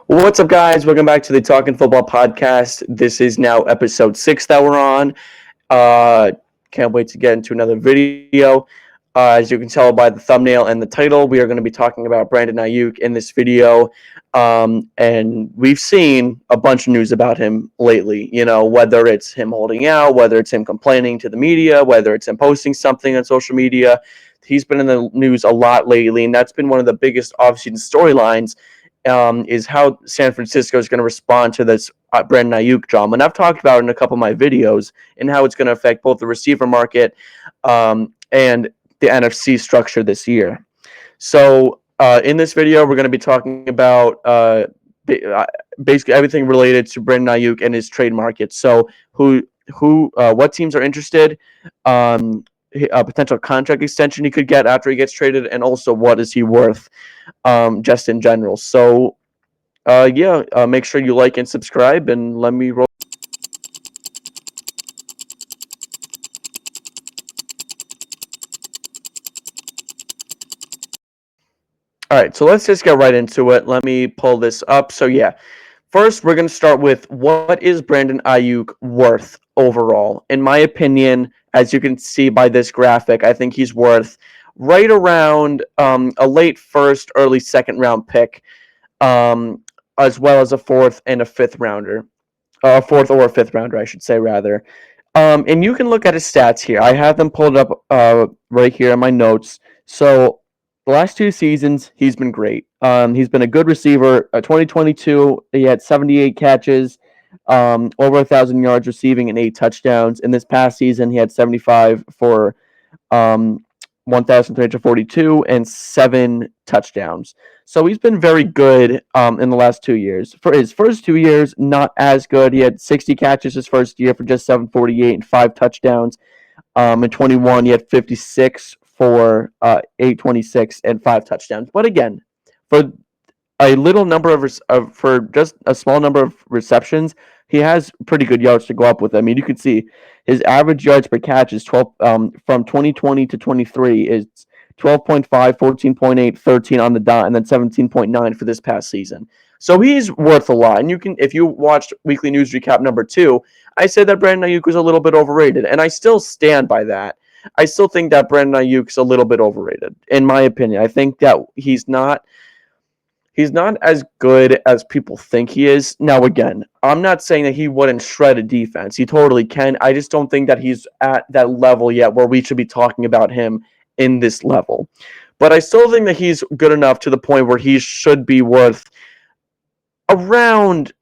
What's up, guys? Welcome back to the Talkin Football podcast. This is now episode 6 that we're on. Uh, can't wait to get into another video. As you can tell by the thumbnail and the title, we are going to be talking about Brandon Aiyuk in this video. And we've seen a bunch of news about him lately, whether it's him holding out, whether it's him complaining to the media, whether it's him posting something on social media. He's been in the news a lot lately, and that's been one of the biggest offseason storylines. Is how San Francisco is going to respond to this Brandon Aiyuk drama. And I've talked about it in a couple of my videos and how it's going to affect both the receiver market and the NFC structure this year. So in this video, we're going to be talking about basically everything related to Brandon Aiyuk and his trade market. So what teams are interested, a potential contract extension he could get after he gets traded, and also what is he worth just in general. So make sure you like and subscribe, and let me roll. All right, so let's just get right into it. Let me pull this up. So first we're going to start with what is Brandon Aiyuk worth overall. In my opinion, as you can see by this graphic, I think he's worth right around a late first, early second round pick, as well as a fourth and a fifth rounder. A fourth or a fifth rounder, I should say, rather. And you can look at his stats here. I have them pulled up right here in my notes. So the last 2 seasons, he's been great. He's been a good receiver. 2022, he had 78 catches, over 1,000 yards receiving, and 8 touchdowns. In this past season, he had 75 for 1,342 and 7 touchdowns. So he's been very good in the last 2 years. For his first 2 years, not as good. He had 60 catches his first year for just 748 and 5 touchdowns. In 21, he had 56 for 826 and 5 touchdowns. But again, for a little number for just a small number of receptions, he has pretty good yards to go up with. I mean, you can see his average yards per catch is 12 from 2020 to 23 is 12.5, 14.8, 13 on the dot, and then 17.9 for this past season. So he's worth a lot. And you can, if you watched Weekly News Recap number 2, I said that Brandon Aiyuk was a little bit overrated, and I still stand by that. I still think that Brandon Aiyuk is a little bit overrated, in my opinion. I think that he's not as good as people think he is. Now, again, I'm not saying that he wouldn't shred a defense. He totally can. I just don't think that he's at that level yet where we should be talking about him in this level. But I still think that he's good enough to the point where he should be worth around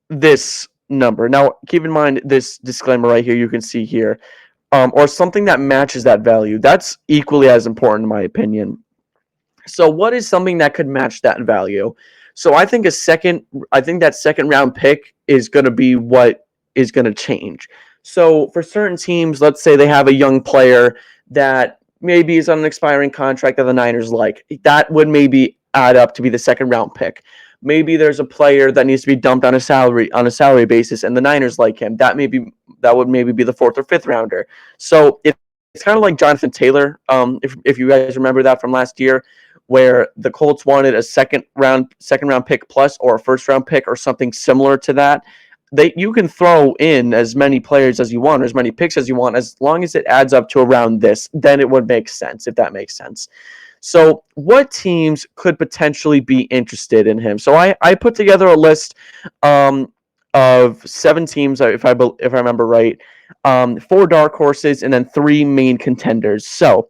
this number. Now, keep in mind this disclaimer right here you can see here, or something that matches that value. That's equally as important in my opinion. So what is something that could match that value? So I think that second round pick is going to be what is going to change. So for certain teams, let's say they have a young player that maybe is on an expiring contract that the Niners like. That would maybe add up to be the second round pick. Maybe there's a player that needs to be dumped on a salary basis, and the Niners like him. That would maybe be the fourth or fifth rounder. So it's kind of like Jonathan Taylor, if you guys remember that from last year, where the Colts wanted a second round pick plus or a first round pick or something similar to that. You can throw in as many players as you want or as many picks as you want, as long as it adds up to around this, then it would make sense, if that makes sense. So what teams could potentially be interested in him? So I put together a list of 7 teams, if I remember right, 4 dark horses, and then 3 main contenders. So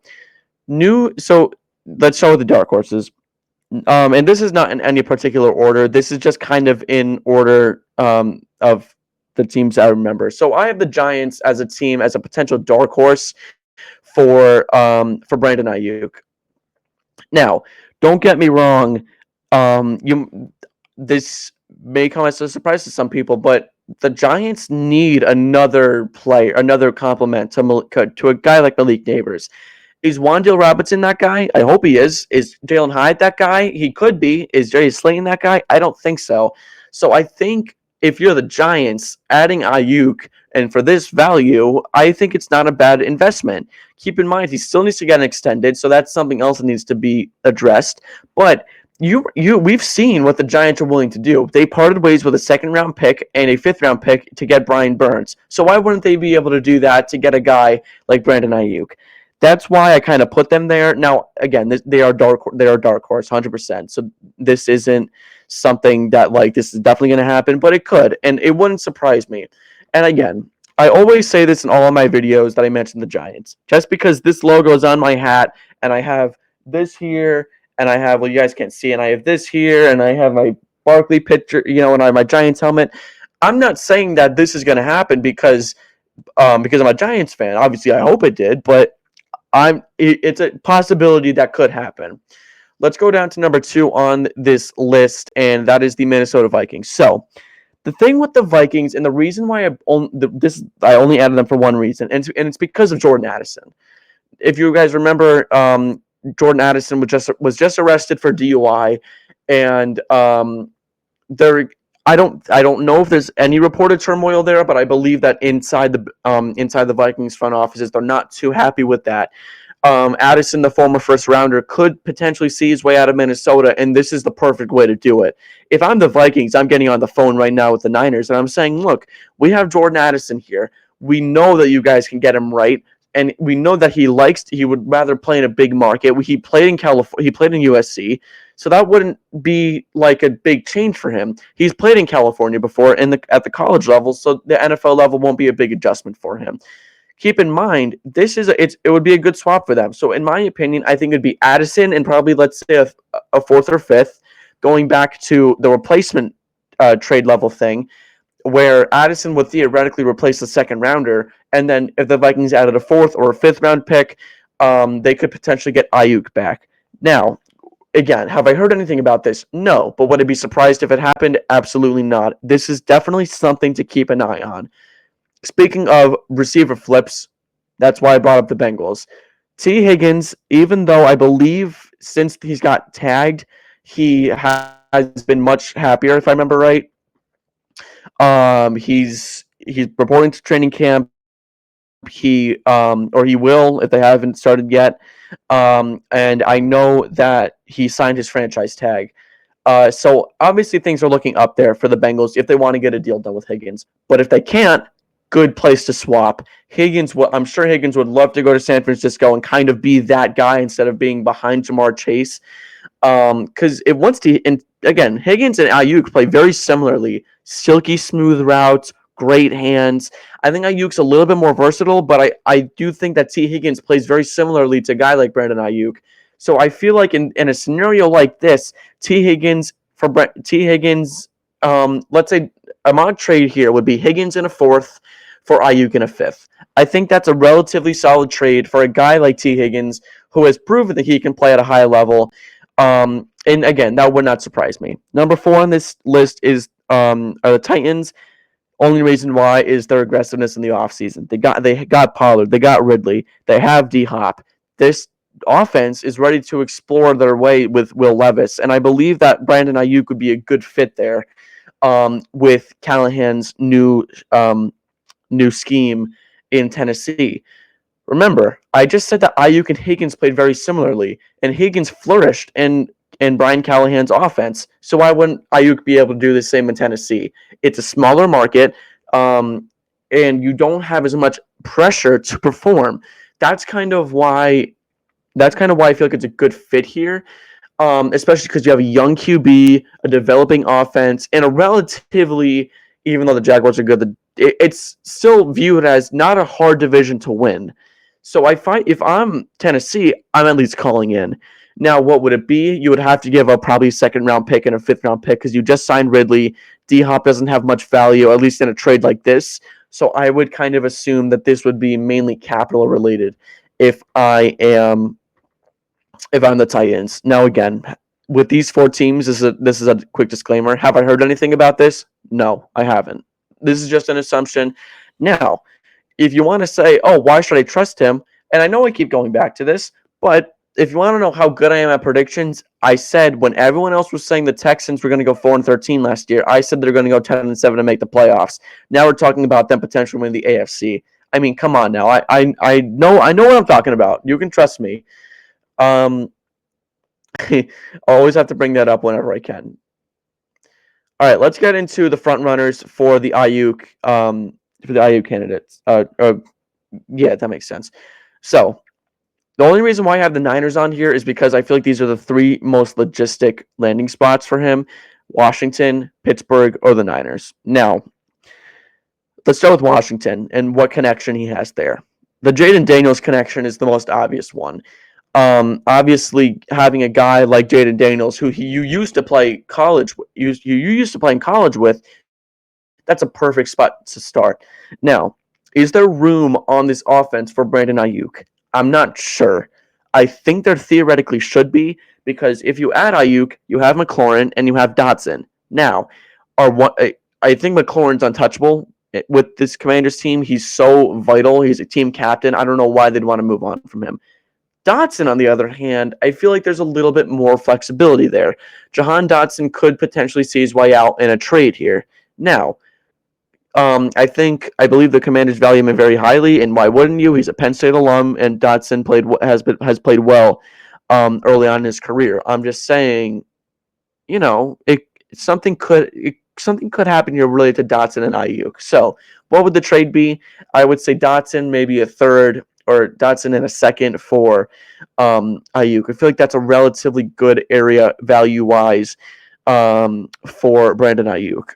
let's start with the dark horses. And this is not in any particular order. This is just kind of in order of the teams I remember. So I have the Giants as a team, as a potential dark horse for Brandon Aiyuk. Now, don't get me wrong. This may come as a surprise to some people, but the Giants need another player, another complement to a guy like Malik Neighbors. Is Wan'Dale Robinson that guy? I hope he is. Is Jalen Hyde that guy? He could be. Is Jerry Slayton that guy? I don't think so. So I think if you're the Giants, adding Aiyuk, and for this value, I think it's not a bad investment. Keep in mind, he still needs to get an extended, so that's something else that needs to be addressed. But we've seen what the Giants are willing to do. They parted ways with a second round pick and a fifth round pick to get Brian Burns. So why wouldn't they be able to do that to get a guy like Brandon Aiyuk? That's why I kind of put them there. Now, again, they are dark horse, 100%. So this isn't something that like this is definitely going to happen, but it could, and it wouldn't surprise me. And again, I always say this in all of my videos that I mention the Giants, just because this logo is on my hat, and I have this here, and I have, well, you guys can't see, and I have this here, and I have my Barkley picture, and I have my Giants helmet. I'm not saying that this is going to happen because I'm a Giants fan. Obviously, I hope it did, but it's a possibility that could happen. Let's go down to number 2 on this list, and that is the Minnesota Vikings. So the thing with the Vikings, and the reason why I only added them for one reason, and it's because of Jordan Addison. If you guys remember, Jordan Addison was just arrested for DUI, and I don't know if there's any reported turmoil there, but I believe that inside the Vikings front offices, they're not too happy with that. Addison, the former first rounder, could potentially see his way out of Minnesota, and this is the perfect way to do it. If I'm the Vikings, I'm getting on the phone right now with the Niners, and I'm saying, look, we have Jordan Addison here. We know that you guys can get him right, and we know that he would rather play in a big market. He played in California, he played in USC, so that wouldn't be like a big change for him. He's played in California before at the college level, so the NFL level won't be a big adjustment for him. Keep in mind, it would be a good swap for them. So in my opinion, I think it'd be Addison and probably, let's say, a fourth or fifth, going back to the replacement trade level thing, where Addison would theoretically replace the second rounder, and then if the Vikings added a fourth or a fifth round pick, they could potentially get Aiyuk back. Now, again, have I heard anything about this? No. But would I be surprised if it happened? Absolutely not. This is definitely something to keep an eye on. Speaking of receiver flips, that's why I brought up the Bengals. T. Higgins, even though I believe since he's got tagged, he has been much happier, if I remember right. He's reporting to training camp. He will, if they haven't started yet. And I know that he signed his franchise tag. So obviously things are looking up there for the Bengals if they want to get a deal done with Higgins. But if they can't, good place to swap. I'm sure Higgins would love to go to San Francisco and kind of be that guy instead of being behind Jamar Chase. Because again, Higgins and Aiyuk play very similarly. Silky smooth routes, great hands. I think Ayuk's a little bit more versatile, but I do think that T. Higgins plays very similarly to a guy like Brandon Aiyuk. So I feel like in a scenario like this, T. Higgins, let's say a mock trade here would be Higgins in a fourth for Aiyuk in a fifth. I think that's a relatively solid trade for a guy like T. Higgins who has proven that he can play at a high level. And again, that would not surprise me. Number 4 on this list are the Titans. Only reason why is their aggressiveness in the offseason. They got Pollard, they got Ridley, they have D-Hop. This offense is ready to explore their way with Will Levis, and I believe that Brandon Aiyuk would be a good fit there with Callahan's new scheme in Tennessee. Remember, I just said that Aiyuk and Higgins played very similarly, and Higgins flourished in Brian Callahan's offense. So why wouldn't Aiyuk be able to do the same in Tennessee? It's a smaller market, and you don't have as much pressure to perform. That's kind of why I feel like it's a good fit here, especially because you have a young QB, a developing offense, and a relatively, even though the Jaguars are good, it's still viewed as not a hard division to win. So I find if I'm Tennessee, I'm at least calling in. Now, what would it be? You would have to give up probably a second-round pick and a fifth-round pick because you just signed Ridley. D-Hop doesn't have much value, at least in a trade like this. So I would kind of assume that this would be mainly capital related if I'm the Titans. Now, again, with these 4 teams, this is a quick disclaimer. Have I heard anything about this? No, I haven't. This is just an assumption. Now, if you want to say, oh, why should I trust him? And I know I keep going back to this, but if you want to know how good I am at predictions, I said when everyone else was saying the Texans were going to go 4-13 last year, I said they're going to go 10-7 to make the playoffs. Now we're talking about them potentially winning the AFC. I mean, come on now. I know what I'm talking about. You can trust me. I always have to bring that up whenever I can. All right, let's get into the front runners for the Ayuk candidates. Yeah, that makes sense. So the only reason why I have the Niners on here is because I feel like these are the three most logistic landing spots for him: Washington, Pittsburgh, or the Niners. Now, let's start with Washington and what connection he has there. The Jaden Daniels connection is the most obvious one. Obviously, having a guy like Jaden Daniels, who you used to play college, you used to play in college with, that's a perfect spot to start. Now, is there room on this offense for Brandon Aiyuk? I'm not sure. I think there theoretically should be because if you add Aiyuk, you have McLaurin and you have Dotson. Now, are what I think McLaurin's untouchable with this Commanders team. He's so vital. He's a team captain. I don't know why they'd want to move on from him. Dotson, on the other hand, I feel like there's a little bit more flexibility there. Jahan Dotson could potentially see his way out in a trade here. Now, I believe the Commanders value him very highly, and why wouldn't you? He's a Penn State alum, and Dotson has played well early on in his career. I'm just saying, it something could happen here related to Dotson and Ayuk. So, what would the trade be? I would say Dotson maybe a third, or Dotson in a second for Ayuk. I feel like that's a relatively good area value wise for Brandon Ayuk.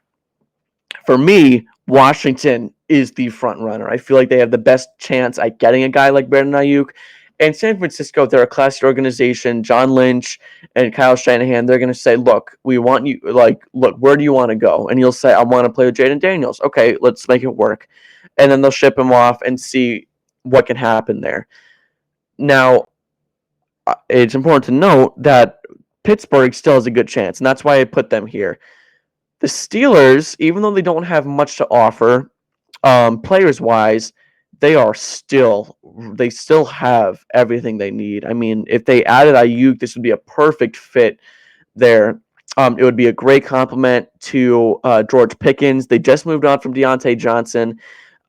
For me, Washington is the front runner. I feel like they have the best chance at getting a guy like Brandon Aiyuk. And San Francisco, they're a classy organization. John Lynch and Kyle Shanahan, they're going to say, look, we want you, look, where do you want to go? And you'll say, I want to play with Jaden Daniels. Okay, let's make it work. And then they'll ship him off and see what can happen there. Now, it's important to note that Pittsburgh still has a good chance, and that's why I put them here. The Steelers, even though they don't have much to offer, players wise, they still have everything they need. I mean, if they added Ayuk, this would be a perfect fit there. It would be a great compliment to George Pickens. They just moved on from Deontay Johnson.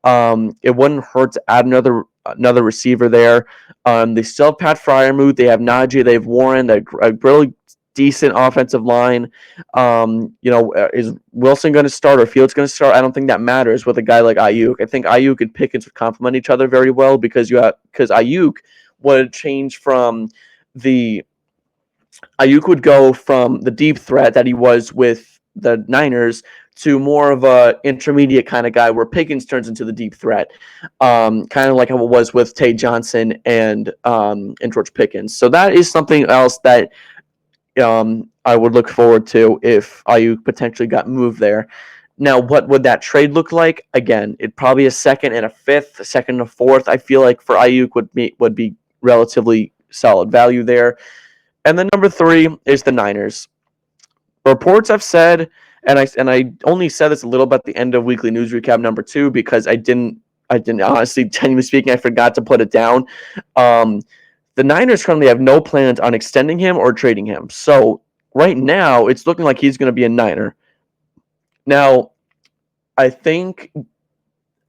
It wouldn't hurt to add another receiver there. They still have Pat Fryermuth. They have Najee. They have Warren. They're a really decent offensive line. Is Wilson going to start or Fields going to start? I don't think that matters with a guy like Ayuk. I think Ayuk and Pickens would complement each other very well because Ayuk would change from the Ayuk would go from the deep threat that he was with the Niners to more of a intermediate kind of guy where Pickens turns into the deep threat, kind of like how it was with Tay Johnson and George Pickens. So that is something else that I would look forward to if Ayuk potentially got moved there. Now, what would that trade look like? Again, it'd probably a second and a fifth, a second and a fourth. I feel like for Ayuk would be relatively solid value there. And then number 3 is the Niners. Reports have said, and I only said this a little bit at the end of weekly news recap number 2 because I didn't honestly, genuinely speaking, I forgot to put it down. The Niners currently have no plans on extending him or trading him. So right now, it's looking like he's going to be a Niner. Now, I think,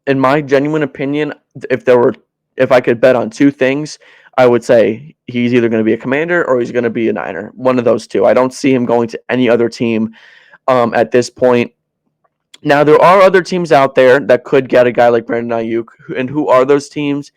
in my genuine opinion, if I could bet on 2 things, I would say he's either going to be a Commander or he's going to be a Niner. One of those 2. I don't see him going to any other team at this point. Now, there are other teams out there that could get a guy like Brandon Aiyuk. And who are those teams?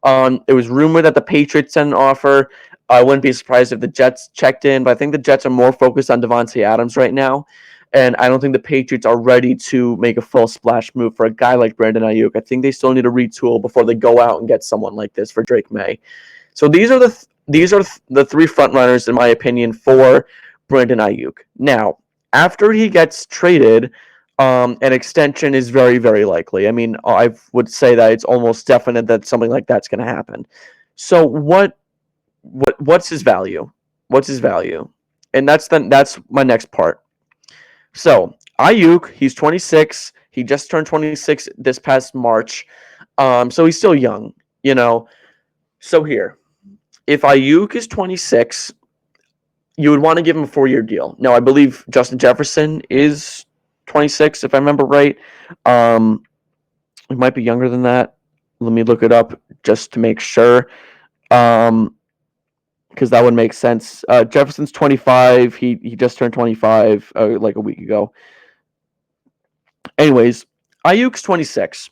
It was rumored that the Patriots sent an offer. I wouldn't be surprised if the Jets checked in, but I think the Jets are more focused on Devontae Adams right now. And I don't think the Patriots are ready to make a full splash move for a guy like Brandon Aiyuk. I think they still need to retool before they go out and get someone like this for Drake May. So these are the 3 front runners, in my opinion, for Brandon Aiyuk. Now, after he gets traded, an extension is very, very likely. I mean, I would say that it's almost definite that something like that's going to happen. So what's his value? What's his value? And that's my next part. So Aiyuk, he's 26. He just turned 26 this past March. So he's still young, you know. So here, if Aiyuk is 26, you would want to give him a 4-year deal. Now, I believe Justin Jefferson is 26, if I remember right. He might be younger than that. Let me look it up just to make sure. Because because that would make sense. Jefferson's 25. He just turned 25 like a week ago. Anyways, Ayuk's 26.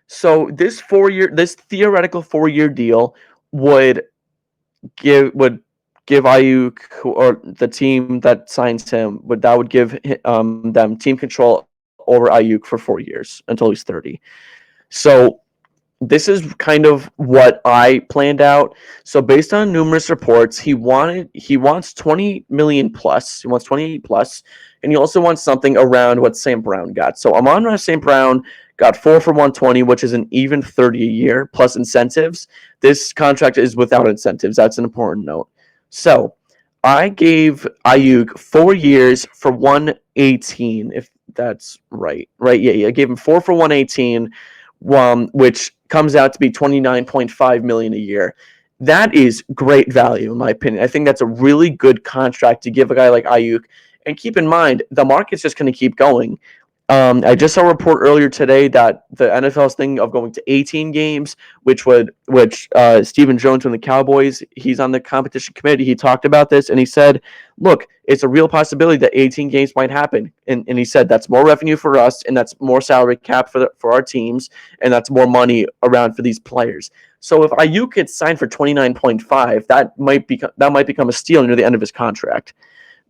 So this theoretical 4-year deal would give Ayuk, or the team that signs him, would give them team control over Ayuk for 4 years until he's 30. So this is kind of what I planned out. So based on numerous reports, he wants 20 million plus. He wants 28 plus, and he also wants something around what St. Brown got. So Amon-Ra St. Brown got 4 for 120, which is an even 30 a year plus incentives. This contract is without incentives. That's an important note. So I gave Ayuk 4 years for 118, if that's right. Right? Yeah. I gave him 4 for 118, which comes out to be 29.5 million a year. That is great value, in my opinion. I think that's a really good contract to give a guy like Ayuk. And keep in mind, the market's just going to keep going. I just saw a report earlier today that the NFL is thinking of going to 18 games, which Stephen Jones from the Cowboys, he's on the competition committee. He talked about this and he said, look, it's a real possibility that 18 games might happen. And he said that's more revenue for us, and that's more salary cap for our teams, and that's more money around for these players. So if Ayuk gets signed for 29.5, that might become a steal near the end of his contract.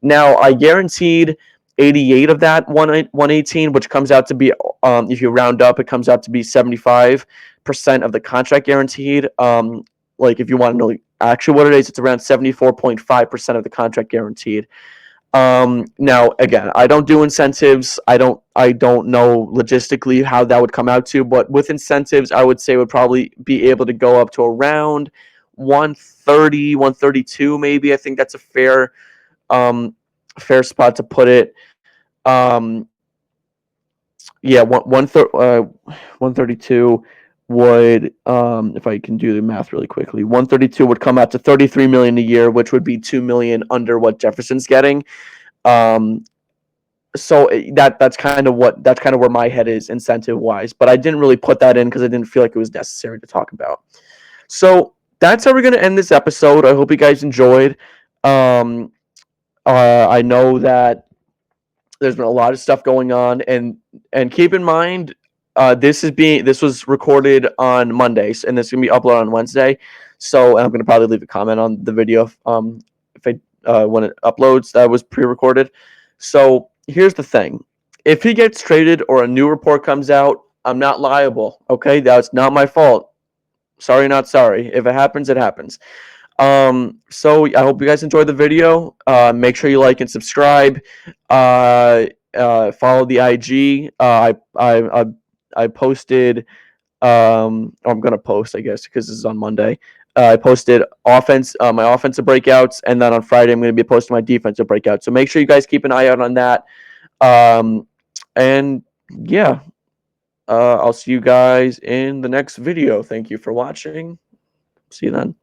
Now, I guaranteed 88 of that 118, which comes out to be, if you round up, it comes out to be 75% of the contract guaranteed. Like if you want to know actually what it is, it's around 74.5% of the contract guaranteed. Now again, I don't do incentives. I don't know logistically how that would come out to, but with incentives, I would say would probably be able to go up to around 130, 132 maybe. I think that's a fair spot to put it. Yeah, 132 would, if I can do the math really quickly, 132 would come out to 33 million a year, which would be 2 million under what Jefferson's getting. So that's kind of where my head is incentive wise, but I didn't really put that in because I didn't feel like it was necessary to talk about. So that's how we're gonna end this episode. I hope you guys enjoyed. I know that there's been a lot of stuff going on, and keep in mind, this was recorded on Mondays, and this is gonna be uploaded on Wednesday. So I'm gonna probably leave a comment on the video if when it uploads. That was pre-recorded. So here's the thing: if he gets traded or a new report comes out, I'm not liable. Okay, that's not my fault. Sorry, not sorry. If it happens, it happens. So I hope you guys enjoyed the video. Make sure you like and subscribe. Follow the IG. I posted. I'm gonna post, I guess, because this is on Monday. I posted my offensive breakouts, and then on Friday I'm gonna be posting my defensive breakouts. So make sure you guys keep an eye out on that. And yeah, I'll see you guys in the next video. Thank you for watching. See you then.